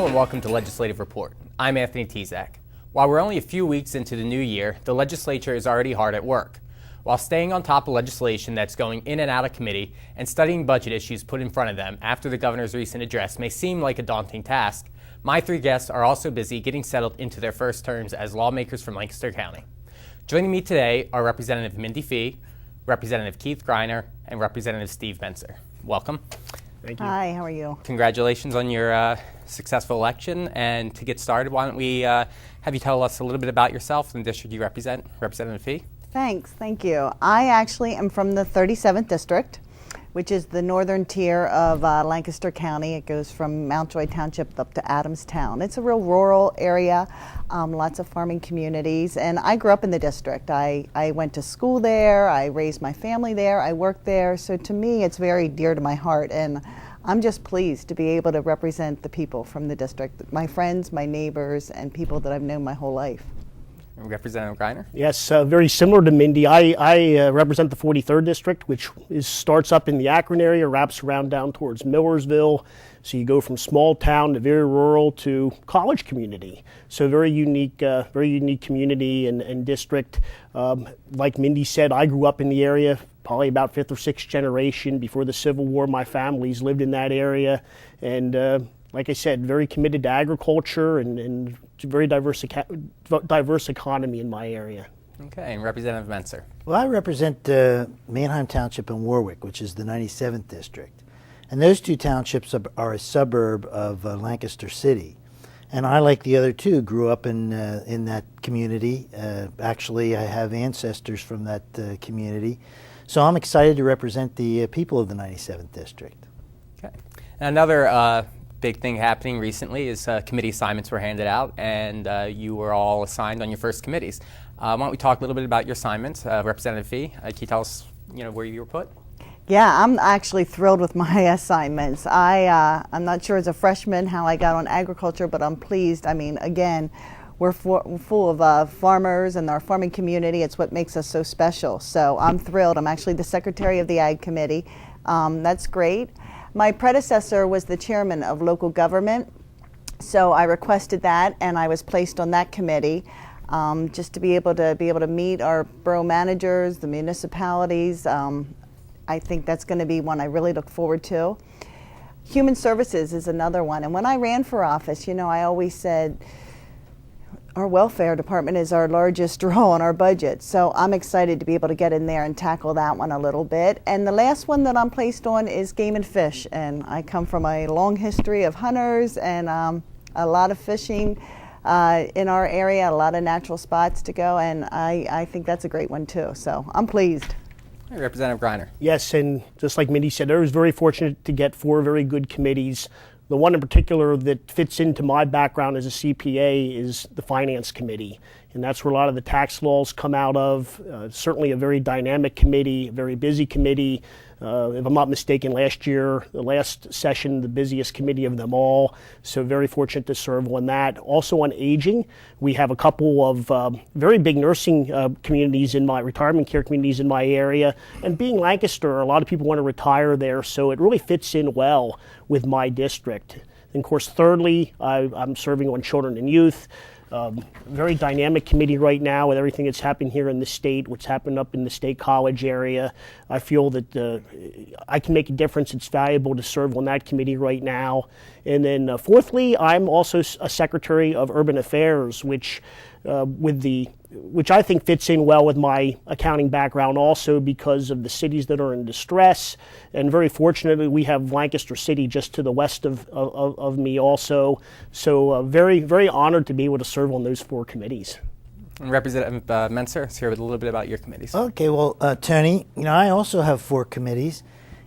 Hello and welcome to Legislative Report. I'm Anthony Tezak. While we're only a few weeks into the new year, the legislature is already hard at work. While staying on top of legislation that's going in and out of committee and studying budget issues put in front of them after the governor's recent address may seem like a daunting task, my three guests are also busy getting settled into their first terms as lawmakers from Lancaster County. Joining me today are Representative Mindy Fee, Representative Keith Greiner, and Representative Steve Mentzer. Welcome. Thank you. Hi, how are you? Congratulations on your successful election. And to get started, why don't we have you tell us a little bit about yourself and the district you represent, Representative Fee? Thank you. I actually am from the 37th District, which is the northern tier of Lancaster County. It goes from Mountjoy Township up to Adamstown. It's a real rural area, lots of farming communities, and I grew up in the district. I went to school there, I raised my family there, I worked there, so to me it's very dear to my heart, and I'm just pleased to be able to represent the people from the district, my friends, my neighbors, and people that I've known my whole life. Representative Greiner? Yes, very similar to Mindy. I represent the 43rd District, which starts up in the Akron area, wraps around down towards Millersville. So you go from small town to very rural to college community. So very unique community and district. Like Mindy said, I grew up in the area, probably about fifth or sixth generation. Before the Civil War, my family's lived in that area. And like I said, very committed to agriculture and very diverse economy in my area. Okay, and Representative Mentzer. Well, I represent Manheim Township and Warwick, which is the 97th District. And those two townships are a suburb of Lancaster City. And I, like the other two, grew up in that community. Actually, I have ancestors from that community. So I'm excited to represent the people of the 97th District. Okay. Another big thing happening recently is committee assignments were handed out, and you were all assigned on your first committees. Why don't we talk a little bit about your assignments? Representative Fee, can you tell us where you were put? Yeah, I'm actually thrilled with my assignments. I'm not sure as a freshman how I got on agriculture, but I'm pleased. I mean, again, we're full of farmers and our farming community. It's what makes us so special. So I'm thrilled. I'm actually the secretary of the Ag Committee. That's great. My predecessor was the chairman of local government, so I requested that, and I was placed on that committee just to be able to meet our borough managers, the municipalities. I think that's going to be one I really look forward to. Human Services is another one, and when I ran for office, I always said our welfare department is our largest draw on our budget, so I'm excited to be able to get in there and tackle that one a little bit. And the last one that I'm placed on is Game and Fish, and I come from a long history of hunters and a lot of fishing in our area, a lot of natural spots to go, and I think that's a great one too, so I'm pleased. Hey, Representative Greiner. Yes, and just like Mindy said, I was very fortunate to get four very good committees. The one in particular that fits into my background as a CPA is the Finance Committee, and that's where a lot of the tax laws come out of. Certainly a very dynamic committee, a very busy committee. If I'm not mistaken, the last session, the busiest committee of them all, so very fortunate to serve on that. Also on aging, we have a couple of very big nursing communities retirement care communities in my area, and being Lancaster, a lot of people want to retire there, so it really fits in well with my district. And of course, thirdly, I'm serving on children and youth. Very dynamic committee right now with everything that's happened here in the state, what's happened up in the State College area. I feel that I can make a difference. It's valuable to serve on that committee right now. And then fourthly, I'm also a Secretary of Urban Affairs, which I think fits in well with my accounting background also because of the cities that are in distress. And very fortunately, we have Lancaster City just to the west of me also. So very, very honored to be able to serve on those four committees. And Representative Mentzer, let's hear a little bit about your committees. Okay, well, Tony, I also have four committees,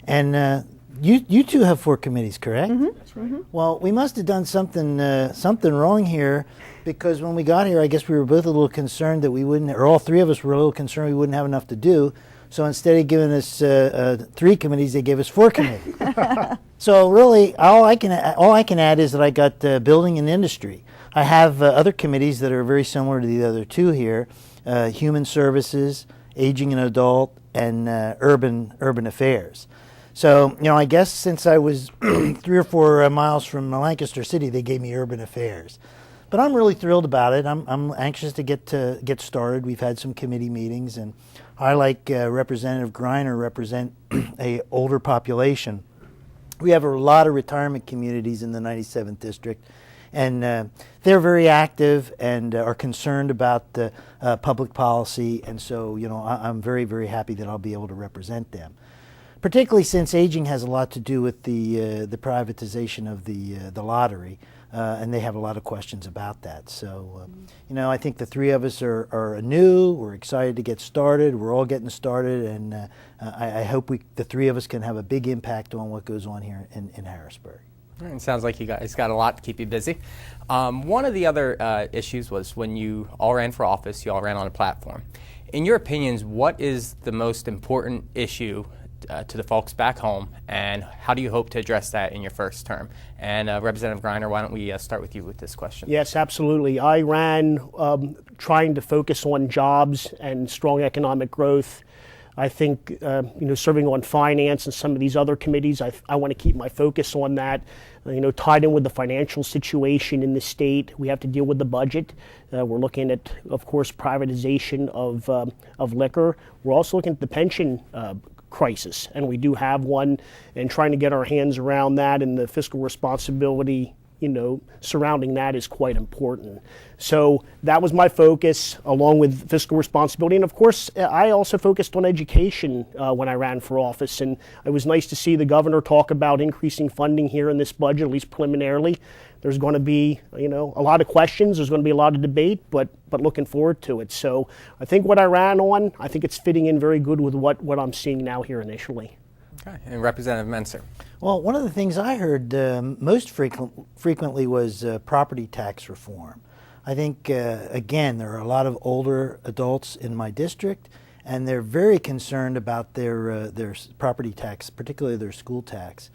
and you two have four committees, correct? Mm-hmm. That's right. Mm-hmm. Well, we must have done something wrong here, because when we got here, I guess we were both a little concerned that we wouldn't, or all three of us were a little concerned we wouldn't have enough to do. So instead of giving us three committees, they gave us four committees. So really, all I can add is that I got building and industry. I have other committees that are very similar to the other two here: human services, aging and adult, and urban affairs. So, I guess since I was 3 or 4 miles from Lancaster City, they gave me urban affairs. But I'm really thrilled about it. I'm anxious to get started. We've had some committee meetings, and I, like Representative Greiner, represent a older population. We have a lot of retirement communities in the 97th District, and they're very active and are concerned about the public policy. And so, I'm very, very happy that I'll be able to represent them, particularly since aging has a lot to do with the privatization of the lottery, and they have a lot of questions about that. So, I think the three of us are new. We're excited to get started. We're all getting started, and I hope the three of us can have a big impact on what goes on here in Harrisburg. It sounds like you guys got a lot to keep you busy. One of the other issues was when you all ran for office, you all ran on a platform. In your opinions, what is the most important issue to the folks back home, and how do you hope to address that in your first term? And Representative Greiner, why don't we start with you with this question? Yes, absolutely. I ran trying to focus on jobs and strong economic growth. I think, serving on finance and some of these other committees, I want to keep my focus on that. Tied in with the financial situation in the state, we have to deal with the budget. We're looking at, of course, privatization of liquor. We're also looking at the pension crisis, and we do have one, and trying to get our hands around that, and the fiscal responsibility surrounding that is quite important. So that was my focus, along with fiscal responsibility. And of course, I also focused on education when I ran for office. And it was nice to see the governor talk about increasing funding here in this budget, at least preliminarily. There's going to be, a lot of questions. There's going to be a lot of debate, but looking forward to it. So I think what I ran on, I think it's fitting in very good with what I'm seeing now here initially. Okay, and Representative Mentzer. Well, one of the things I heard most frequently was property tax reform. I think, again, there are a lot of older adults in my district, and they're very concerned about their property tax, particularly their school tax.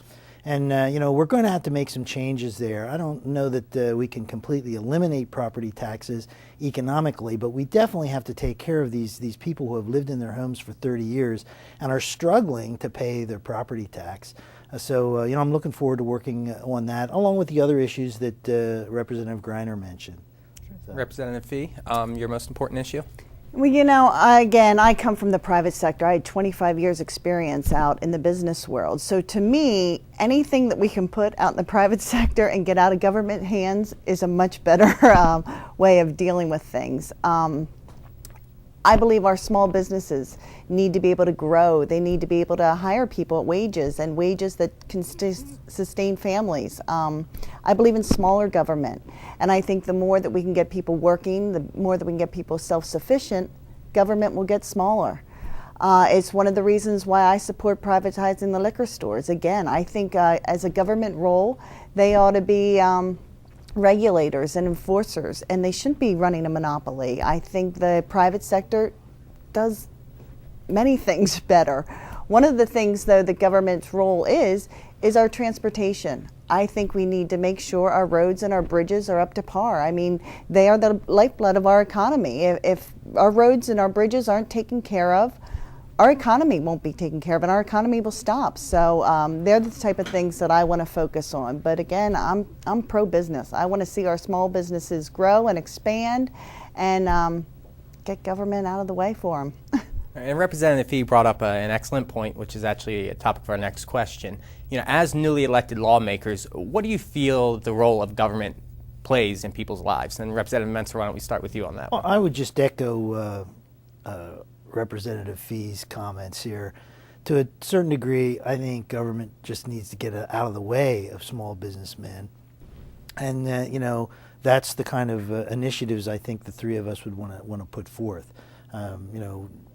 And, we're going to have to make some changes there. I don't know that we can completely eliminate property taxes economically, but we definitely have to take care of these people who have lived in their homes for 30 years and are struggling to pay their property tax. So, I'm looking forward to working on that, along with the other issues that Representative Greiner mentioned. So. Representative Fee, your most important issue? Well, again, I come from the private sector. I had 25 years experience out in the business world. So to me, anything that we can put out in the private sector and get out of government hands is a much better way of dealing with things. I believe our small businesses need to be able to grow. They need to be able to hire people at wages that can sustain families. I believe in smaller government. And I think the more that we can get people working, the more that we can get people self-sufficient, government will get smaller. It's one of the reasons why I support privatizing the liquor stores. Again, I think as a government role, they ought to be regulators and enforcers, and they shouldn't be running a monopoly. I think the private sector does many things better. One of the things, though, the government's role is our transportation. I think we need to make sure our roads and our bridges are up to par. I mean, they are the lifeblood of our economy. If our roads and our bridges aren't taken care of, our economy won't be taken care of, and our economy will stop. So they're the type of things that I want to focus on. But again, I'm pro-business. I want to see our small businesses grow and expand, and get government out of the way for them. And Representative Fee brought up an excellent point, which is actually a topic for our next question. As newly elected lawmakers, what do you feel the role of government plays in people's lives? And Representative Mentzer, why don't we start with you on that? Well, I would just echo Representative Fee's comments here. To a certain degree, I think government just needs to get out of the way of small businessmen. And, that's the kind of initiatives I think the three of us would want to put forth.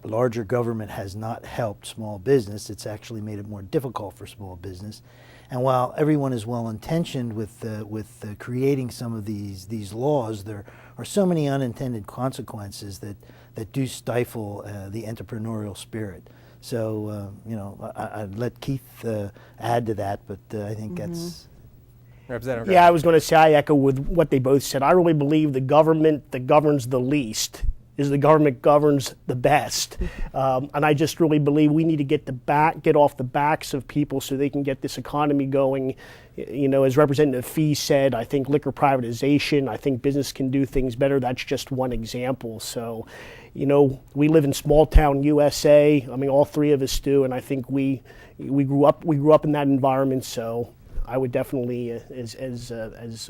Larger government has not helped small business. It's actually made it more difficult for small business. And while everyone is well-intentioned with creating some of these laws, there are so many unintended consequences that do stifle the entrepreneurial spirit. So, I'd let Keith add to that, but I think that's... Representative. Yeah, I was going to say I echo with what they both said. I really believe the government that governs the least is the government governs the best. And I just really believe we need to get off the backs of people so they can get this economy going. You know, as Representative Fee said, I think liquor privatization, I think business can do things better. That's just one example. So, you know, we live in small town USA. I mean, all three of us do, and I think we grew up in that environment. So I would definitely, as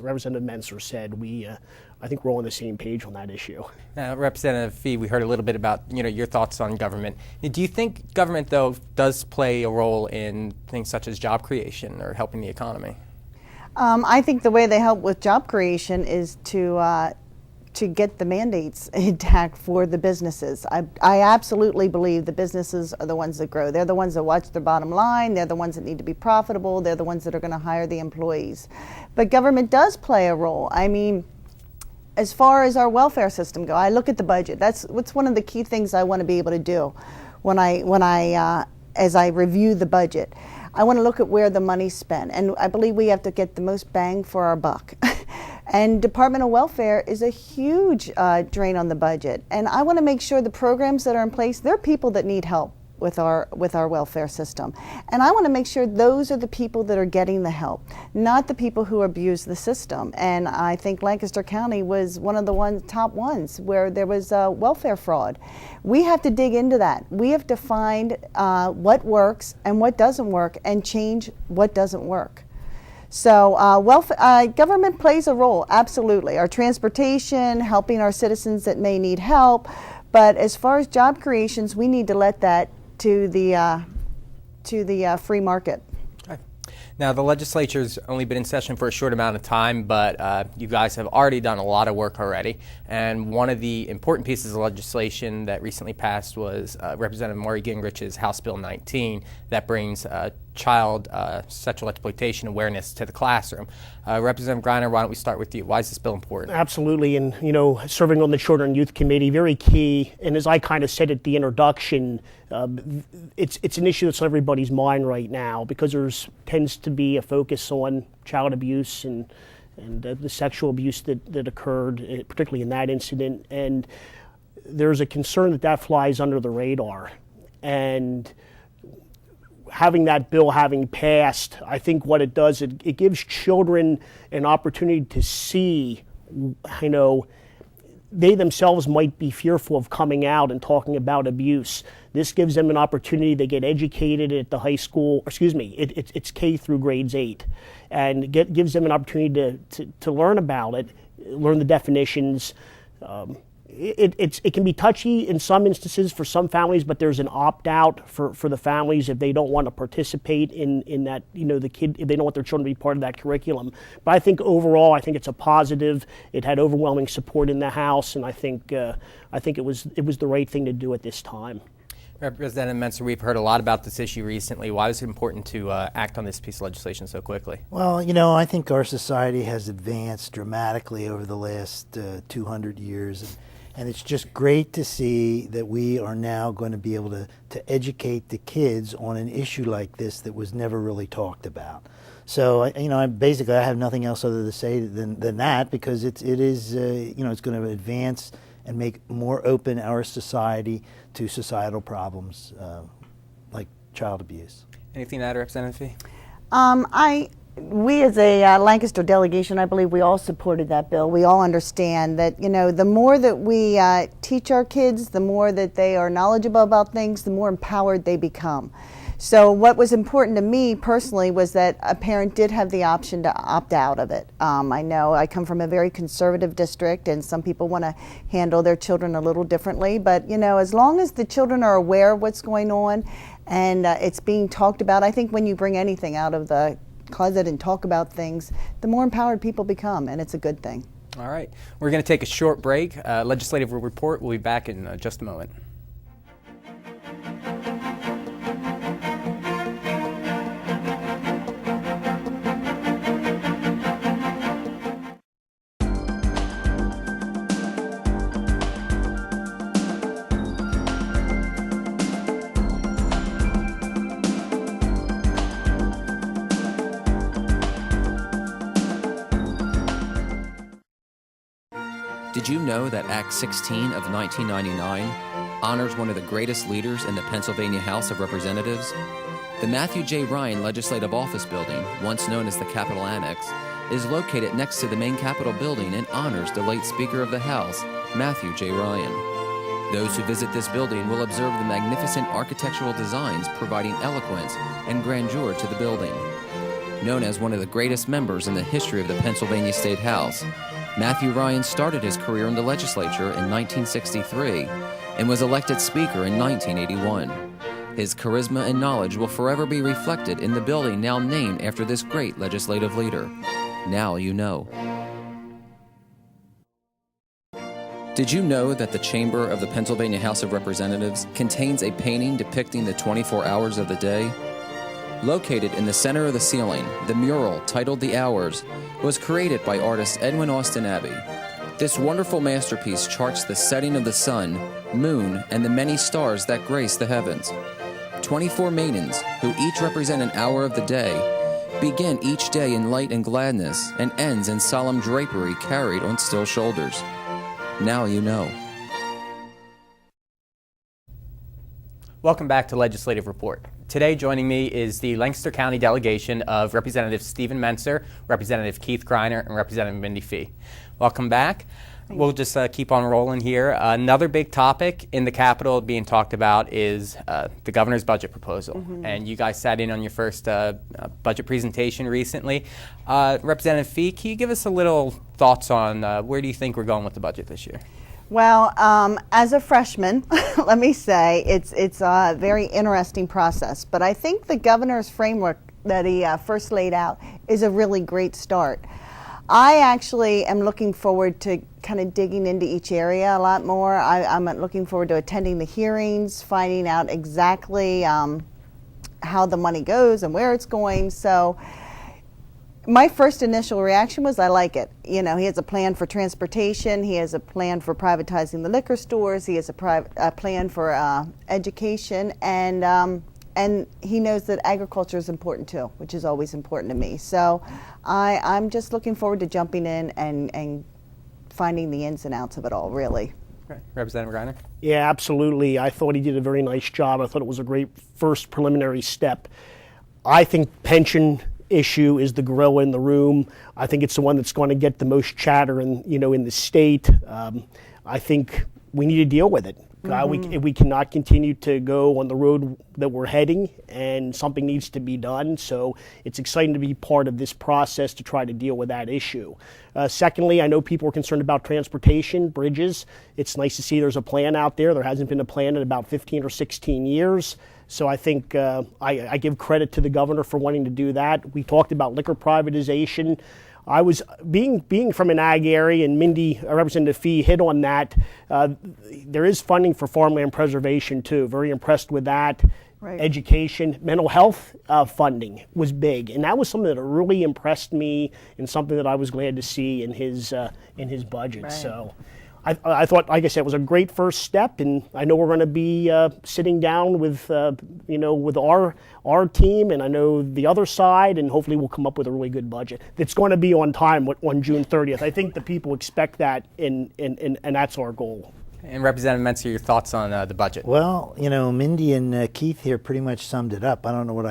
Representative Mentzer said, I think we're all on the same page on that issue. Now, Representative Fee, we heard a little bit about your thoughts on government. Do you think government, though, does play a role in things such as job creation or helping the economy? I think the way they help with job creation is to get the mandates intact for the businesses. I absolutely believe the businesses are the ones that grow. They're the ones that watch their bottom line. They're the ones that need to be profitable. They're the ones that are going to hire the employees. But government does play a role. I mean, as far as our welfare system go, I look at the budget. That's one of the key things I want to be able to do as I review the budget. I want to look at where the money's spent, and I believe we have to get the most bang for our buck. And Department of Welfare is a huge drain on the budget, and I want to make sure the programs that are in place, there are people that need help with our welfare system, and I want to make sure those are the people that are getting the help, not the people who abuse the system. And I think Lancaster County was one of the top ones where there was welfare fraud. We have to dig into that. We have to find what works and what doesn't work, and change what doesn't work. So government plays a role, absolutely. Our transportation, helping our citizens that may need help, but as far as job creations, we need to let that to the free market. Okay. Now, the legislature's only been in session for a short amount of time, but you guys have already done a lot of work already. And one of the important pieces of legislation that recently passed was Representative Maury Gingrich's House Bill 19 that brings child sexual exploitation awareness to the classroom. Representative Greiner, why don't we start with you? Why is this bill important? Absolutely, and serving on the Children and Youth Committee, very key. And as I kind of said at the introduction, it's an issue that's on everybody's mind right now because there's tends to be a focus on child abuse and the sexual abuse that occurred, particularly in that incident. And there's a concern that flies under the radar. And having that bill having passed, I think what it does, it gives children an opportunity to see, they themselves might be fearful of coming out and talking about abuse. This gives them an opportunity to get educated at the high school, it's K through grades 8, and gives them an opportunity to learn about it, learn the definitions. It can be touchy in some instances for some families, but there's an opt-out for the families if they don't want to participate in that, the kid, if they don't want their children to be part of that curriculum. But I think overall, it's a positive. It had overwhelming support in the House, and I think it was the right thing to do at this time. Representative Mentzer, we've heard a lot about this issue recently. Why was it important to act on this piece of legislation so quickly? Well, I think our society has advanced dramatically over the last 200 years. And it's just great to see that we are now going to be able to educate the kids on an issue like this that was never really talked about. So, I have nothing else other to say than that, because it is it's going to advance and make more open our society to societal problems like child abuse. Anything to add, Representative Fee? We as a Lancaster delegation, I believe we all supported that bill. We all understand that, the more that we teach our kids, the more that they are knowledgeable about things, the more empowered they become. So what was important to me personally was that a parent did have the option to opt out of it. I know I come from a very conservative district, and some people want to handle their children a little differently, but as long as the children are aware of what's going on and it's being talked about, I think when you bring anything out of the closet and talk about things, the more empowered people become, and it's a good thing. All right. We're going to take a short break. Legislative report. We'll be back in just a moment. Did you know that Act 16 of 1999 honors one of the greatest leaders in the Pennsylvania House of Representatives? The Matthew J. Ryan Legislative Office Building, once known as the Capitol Annex, is located next to the main Capitol building and honors the late Speaker of the House, Matthew J. Ryan. Those who visit this building will observe the magnificent architectural designs providing eloquence and grandeur to the building. Known as one of the greatest members in the history of the Pennsylvania State House, Matthew Ryan started his career in the legislature in 1963 and was elected Speaker in 1981. His charisma and knowledge will forever be reflected in the building now named after this great legislative leader. Now you know. Did you know that the chamber of the Pennsylvania House of Representatives contains a painting depicting the 24 hours of the day? Located in the center of the ceiling, the mural titled The Hours was created by artist Edwin Austin Abbey. This wonderful masterpiece charts the setting of the sun, moon, and the many stars that grace the heavens. 24 maidens, who each represent an hour of the day, begin each day in light and gladness and ends in solemn drapery carried on still shoulders. Now you know. Welcome back to Legislative Report. Today joining me is the Lancaster County delegation of Representative Stephen Mentzer, Representative Keith Greiner, and Representative Mindy Fee. Welcome back. We'll just keep on rolling here. Another big topic in the Capitol being talked about is the governor's budget proposal. And you guys sat in on your first budget presentation recently. Representative Fee, can you give us a little thoughts on where do you think we're going with the budget this year? Well, as a freshman, let me say it's a very interesting process. But I think the governor's framework that he first laid out is a really great start. I actually am looking forward to kind of digging into each area a lot more. I'm looking forward to attending the hearings, finding out exactly how the money goes and where it's going. So my first initial reaction was I like it. You know, he has a plan for transportation. He has a plan for privatizing the liquor stores. He has a plan for education. And he knows that agriculture is important too, which is always important to me. So I'm just looking forward to jumping in and finding the ins and outs of it all, really. Right. Representative Greiner? Yeah, absolutely. I thought he did a very nice job. I thought it was a great first preliminary step. I think pension issue is the gorilla in the room. I think it's the one that's going to get the most chatter in the state. I think we need to deal with it. We cannot continue to go on the road that we're heading, and something needs to be done. So it's exciting to be part of this process to try to deal with that issue. Secondly, I know people are concerned about transportation, bridges. It's nice to see there's a plan out there. There hasn't been a plan in about 15 or 16 years. So I think I give credit to the governor for wanting to do that. We talked about liquor privatization. I was being from an ag area, and Mindy, Representative Fee, hit on that. There is funding for farmland preservation too. Very impressed with that. Right. Education, mental health funding was big, and that was something that really impressed me, and something that I was glad to see in his budget. Right. So I thought, like I said, it was a great first step, and I know we're going to be sitting down with with our team, and I know the other side, and hopefully we'll come up with a really good budget that's going to be on time on June 30th. I think the people expect that, and that's our goal. And Representative Mentzer, your thoughts on the budget? Well, Mindy and Keith here pretty much summed it up. I don't know what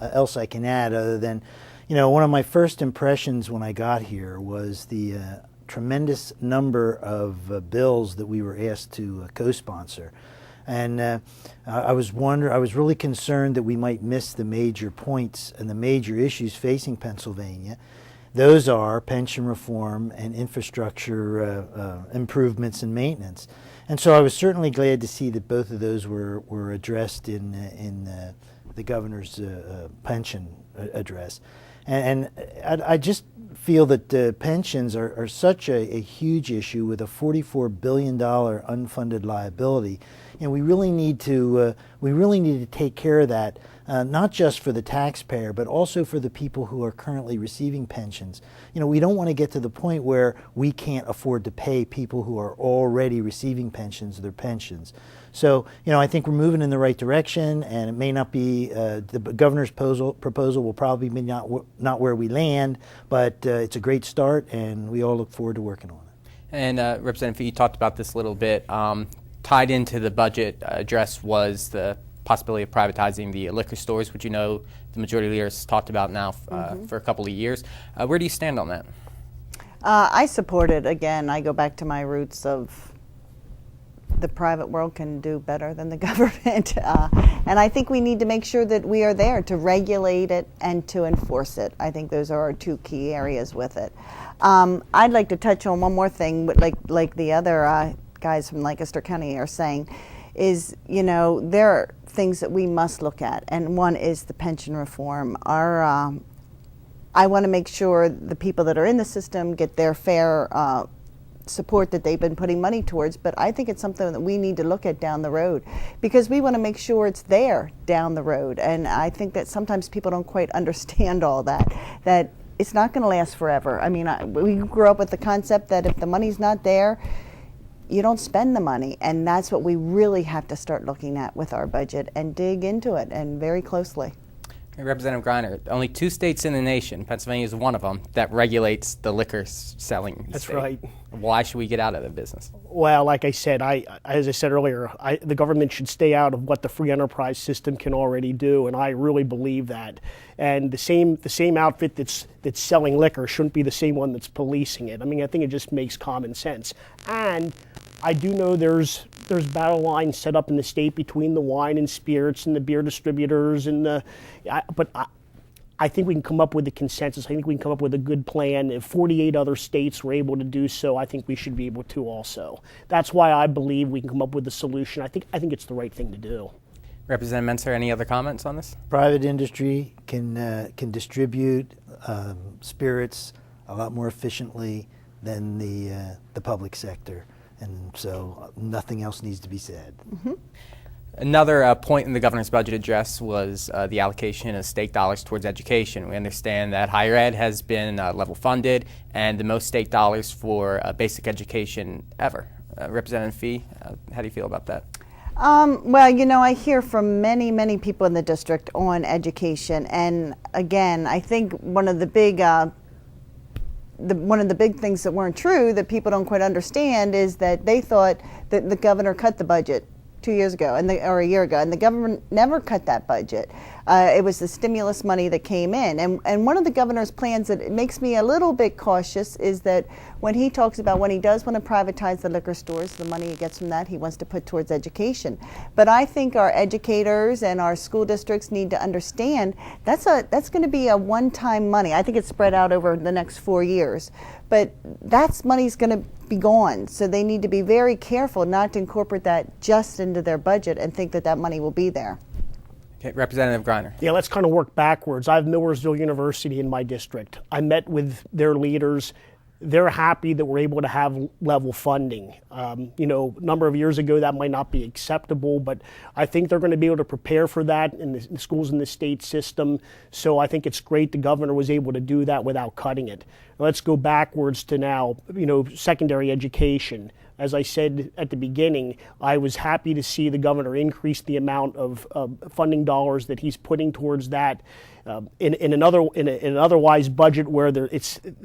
else I can add other than, one of my first impressions when I got here was the tremendous number of bills that we were asked to co-sponsor. And I was really concerned that we might miss the major points and the major issues facing Pennsylvania. Those are pension reform and infrastructure improvements and maintenance. And so I was certainly glad to see that both of those were addressed in the governor's pension address. And I just feel that pensions are such a huge issue with a $44 billion unfunded liability. And we really need to take care of that, not just for the taxpayer, but also for the people who are currently receiving pensions. We don't want to get to the point where we can't afford to pay people who are already receiving pensions their pensions. So, I think we're moving in the right direction, and it may not be, the governor's proposal will probably be not where we land, but it's a great start, and we all look forward to working on it. And Representative Fee, you talked about this a little bit. Tied into the budget address was the possibility of privatizing the liquor stores, which the majority leader has talked about now for a couple of years. Where do you stand on that? I support it. Again, I go back to my roots of the private world can do better than the government. And I think we need to make sure that we are there to regulate it and to enforce it. I think those are our two key areas with it. I'd like to touch on one more thing, like the other guys from Lancaster County are saying, is, there are things that we must look at. And one is the pension reform. I want to make sure the people that are in the system get their fair support that they've been putting money towards, but I think it's something that we need to look at down the road because we want to make sure it's there down the road. And I think that sometimes people don't quite understand all that it's not going to last forever. I mean, we grew up with the concept that if the money's not there, you don't spend the money, and that's what we really have to start looking at with our budget and dig into it and very closely. Representative Greiner, only 2 states in the nation, Pennsylvania is one of them, that regulates the liquor selling. That's state. right. Why should we get out of the business? Well, like I said, as I said earlier, the government should stay out of what the free enterprise system can already do, and I really believe that. And the same outfit that's selling liquor shouldn't be the same one that's policing it. I mean, I think it just makes common sense. And I do know there's battle lines set up in the state between the wine and spirits and the beer distributors but I think we can come up with a consensus. I think we can come up with a good plan. If 48 other states were able to do so, I think we should be able to also. That's why I believe we can come up with a solution. I think it's the right thing to do. Representative Mentzer, any other comments on this? Private industry can distribute spirits a lot more efficiently than the public sector, and so nothing else needs to be said. Mm-hmm. Another point in the governor's budget address was the allocation of state dollars towards education. We understand that higher ed has been level funded and the most state dollars for basic education ever. Representative Fee, how do you feel about that? Well, I hear from many, many people in the district on education, and again, I think one of the big things that weren't true that people don't quite understand is that they thought that the governor cut the budget 2 years ago or a year ago, and the government never cut that budget. It was the stimulus money that came in, and one of the governor's plans that makes me a little bit cautious is that when he talks about when he does want to privatize the liquor stores, the money he gets from that he wants to put towards education. But I think our educators and our school districts need to understand that's going to be a one-time money. I think it's spread out over the next 4 years, but that money's going to be gone. So they need to be very careful not to incorporate that just into their budget and think that money will be there. Okay, Representative Greiner. Yeah, let's kind of work backwards. I have Millersville University in my district. I met with their leaders. They're happy that we're able to have level funding. A number of years ago that might not be acceptable, but I think they're going to be able to prepare for that in the schools in the state system. So I think it's great the governor was able to do that without cutting it. Let's go backwards to now, secondary education. As I said at the beginning, I was happy to see the governor increase the amount of funding dollars that he's putting towards that. In an otherwise budget where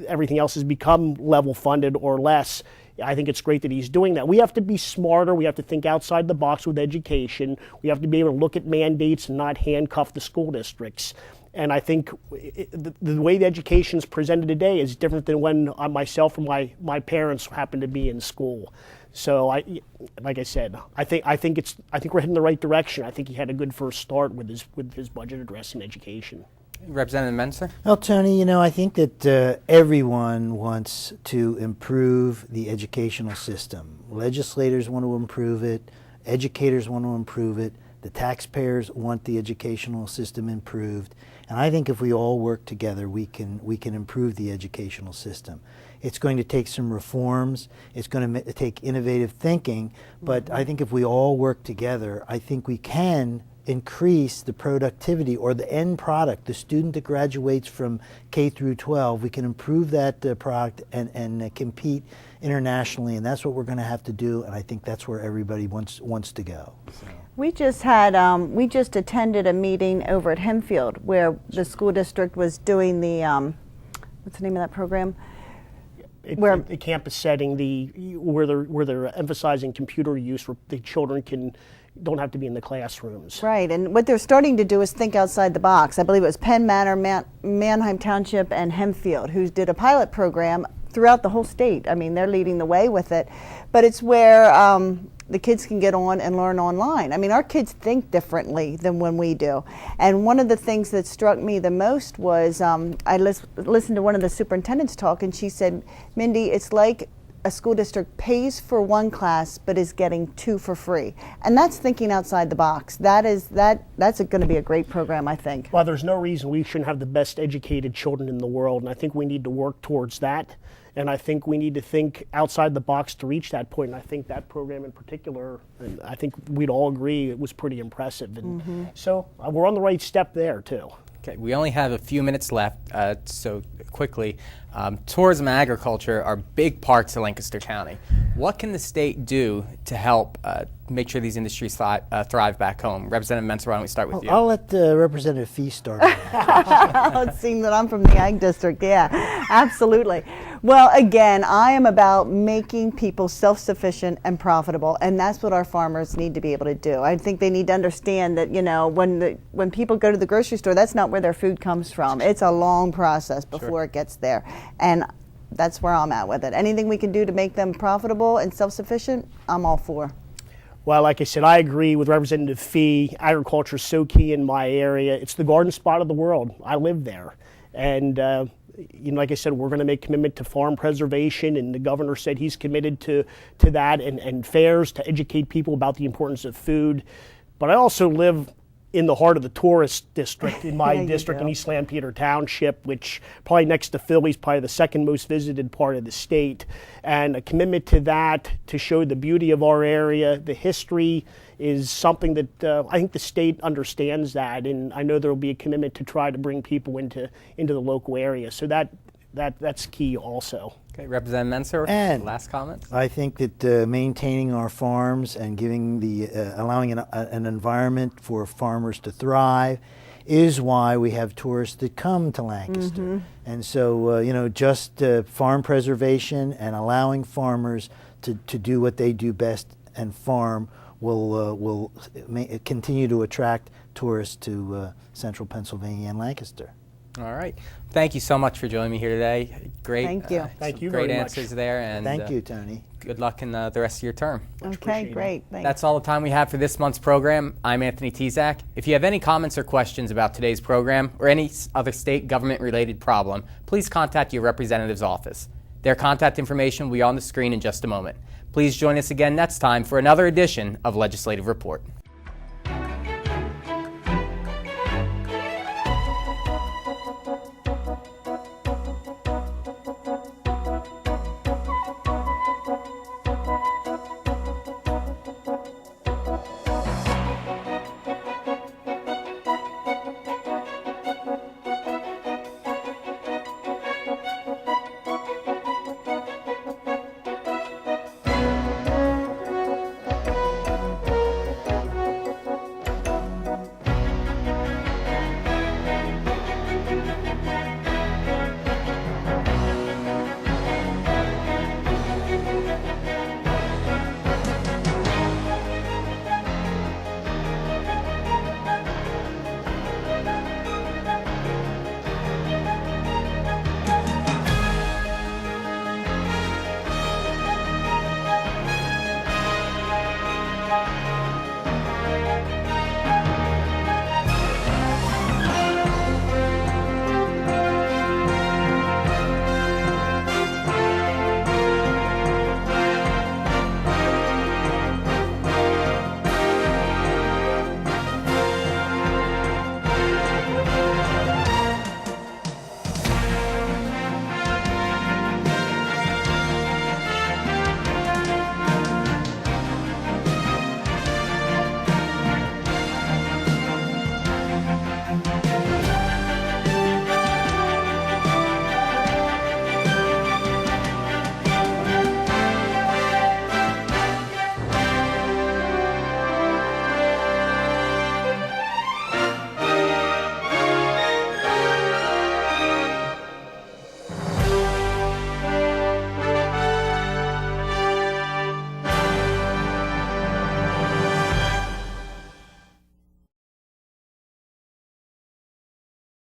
everything else has become level funded or less, I think it's great that he's doing that. We have to be smarter. We have to think outside the box with education. We have to be able to look at mandates and not handcuff the school districts. And I think the way the education is presented today is different than when myself and my parents happened to be in school. So, like I said, I think we're heading in the right direction. I think he had a good first start with his budget address in education. Representative Mentzer? Well, Tony, I think that everyone wants to improve the educational system. Legislators want to improve it. Educators want to improve it. The taxpayers want the educational system improved. And I think if we all work together, we can improve the educational system. It's going to take some reforms. It's going to take innovative thinking. But I think if we all work together, I think we can increase the productivity or the end product, the student that graduates from K through 12. We can improve that product and compete internationally, and that's what we're going to have to do. And I think that's where everybody wants to go. So. We just attended a meeting over at Hempfield where the school district was doing the what's the name of that program? the campus setting, where they're emphasizing computer use, where the children don't have to be in the classrooms. Right, and what they're starting to do is think outside the box. I believe it was Penn Manor, Manheim Township, and Hempfield who did a pilot program throughout the whole state. I mean, they're leading the way with it, but it's where the kids can get on and learn online. I mean, our kids think differently than when we do. And one of the things that struck me the most was I listened to one of the superintendents talk, and she said, Mindy, it's like a school district pays for one class but is getting two for free. And that's thinking outside the box. That's going to be a great program, I think. Well, there's no reason we shouldn't have the best educated children in the world, and I think we need to work towards that. And I think we need to think outside the box to reach that point. And I think that program in particular, and I think we'd all agree, it was pretty impressive. And so we're on the right step there, too. Okay, we only have a few minutes left, so quickly. Tourism and agriculture are big parts of Lancaster County. What can the state do to help make sure these industries thrive back home? Representative Mentzer, why don't we start with you? I'll let Representative Fee start. It seems that I'm from the Ag District. Yeah, absolutely. Well, again, I am about making people self-sufficient and profitable, and that's what our farmers need to be able to do. I think they need to understand that, you know, when people go to the grocery store, that's not where their food comes from. It's a long process before it gets there, and that's where I'm at with it. Anything we can do to make them profitable and self-sufficient, I'm all for. Well, like I said, I agree with Representative Fee. Agriculture is so key in my area. It's the garden spot of the world. I live there. And like I said, we're going to make commitment to farm preservation, and the governor said he's committed to that, and fairs to educate people about the importance of food. But I also live in the heart of the tourist district in my district in East Lampeter Township, which probably next to Philly is probably the second most visited part of the state. And a commitment to that, to show the beauty of our area, the history, is something that I think the state understands that, and I know there will be a commitment to try to bring people into the local area. So that's key also. Okay, Representative Mentzer, And last comments? I think that maintaining our farms and giving allowing an environment for farmers to thrive is why we have tourists that come to Lancaster. And so, just farm preservation and allowing farmers to do what they do best and farm will continue to attract tourists to central Pennsylvania and Lancaster. All right. Thank you so much for joining me here today. Great. Thank you. Thank you Great very answers much. there. And Thank you, Tony. Good luck in the rest of your term. Okay, great. Thanks. That's all the time we have for this month's program. I'm Anthony Tezak. If you have any comments or questions about today's program or any other state government-related problem, please contact your representative's office. Their contact information will be on the screen in just a moment. Please join us again next time for another edition of Legislative Report.